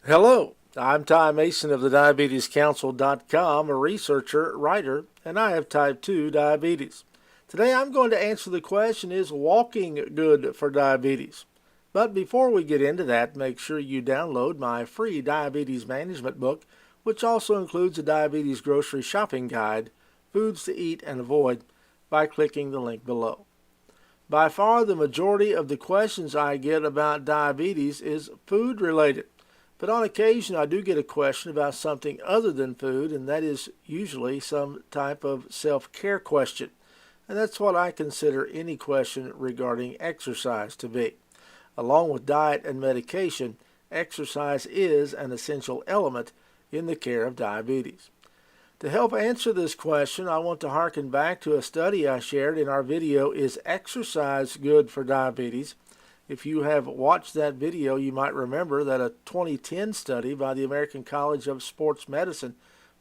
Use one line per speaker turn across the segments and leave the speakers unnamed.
Hello, I'm Ty Mason of the DiabetesCouncil.com, a researcher, writer, and I have type 2 diabetes. Today I'm going to answer the question, is walking good for diabetes? But before we get into that, make sure you download my free diabetes management book, which also includes a diabetes grocery shopping guide, foods to eat and avoid, by clicking the link below. By far the majority of the questions I get about diabetes is food related. But on occasion, I do get a question about something other than food, and that is usually some type of self-care question. And that's what I consider any question regarding exercise to be. Along with diet and medication, exercise is an essential element in the care of diabetes. To help answer this question, I want to harken back to a study I shared in our video, Is Exercise Good for Diabetes? If you have watched that video, you might remember that a 2010 study by the American College of Sports Medicine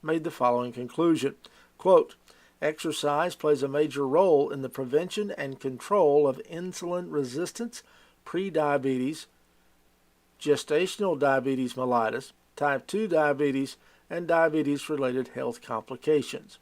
made the following conclusion. Quote, exercise plays a major role in the prevention and control of insulin resistance, prediabetes, gestational diabetes mellitus, type 2 diabetes, and diabetes-related health complications.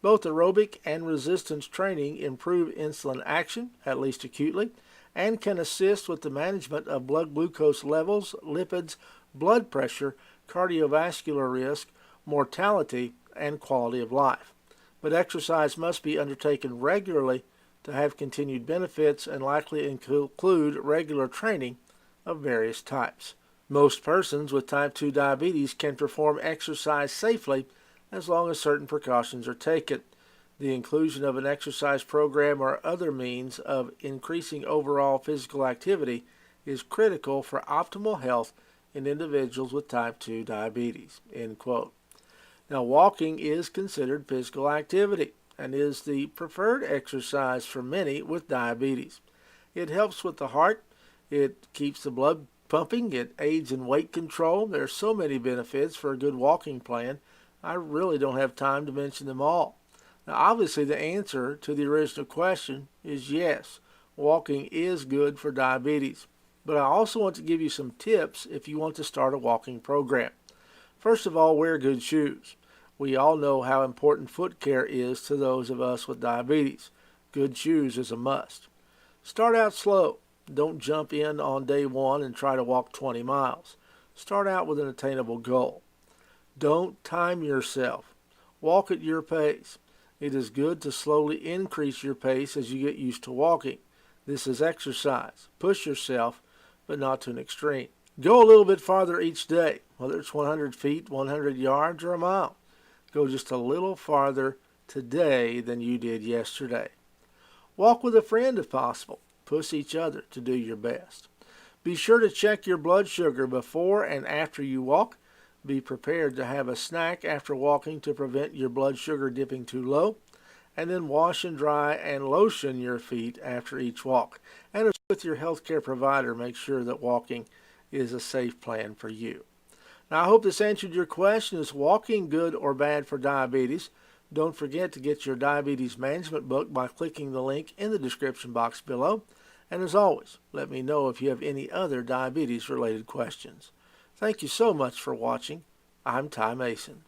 Both aerobic and resistance training improve insulin action, at least acutely, and can assist with the management of blood glucose levels, lipids, blood pressure, cardiovascular risk, mortality, and quality of life. But exercise must be undertaken regularly to have continued benefits and likely include regular training of various types. Most persons with type 2 diabetes can perform exercise safely as long as certain precautions are taken. The inclusion of an exercise program or other means of increasing overall physical activity is critical for optimal health in individuals with type 2 diabetes. End quote. Now, walking is considered physical activity and is the preferred exercise for many with diabetes. It helps with the heart, it keeps the blood pumping, it aids in weight control. There are so many benefits for a good walking plan. I really don't have time to mention them all. Now, obviously, the answer to the original question is yes, walking is good for diabetes. But I also want to give you some tips if you want to start a walking program. First of all, wear good shoes. We all know how important foot care is to those of us with diabetes. Good shoes is a must. Start out slow. Don't jump in on day one and try to walk 20 miles. Start out with an attainable goal. Don't time yourself. Walk at your pace. It is good to slowly increase your pace as you get used to walking. This is exercise. Push yourself, but not to an extreme. Go a little bit farther each day, whether it's 100 feet, 100 yards, or a mile. Go just a little farther today than you did yesterday. Walk with a friend if possible. Push each other to do your best. Be sure to check your blood sugar before and after you walk. Be prepared to have a snack after walking to prevent your blood sugar dipping too low. And then wash and dry and lotion your feet after each walk. And with your healthcare provider, make sure that walking is a safe plan for you. Now, I hope this answered your question. Is walking good or bad for diabetes? Don't forget to get your diabetes management book by clicking the link in the description box below. And as always, let me know if you have any other diabetes-related questions. Thank you so much for watching. I'm Ty Mason.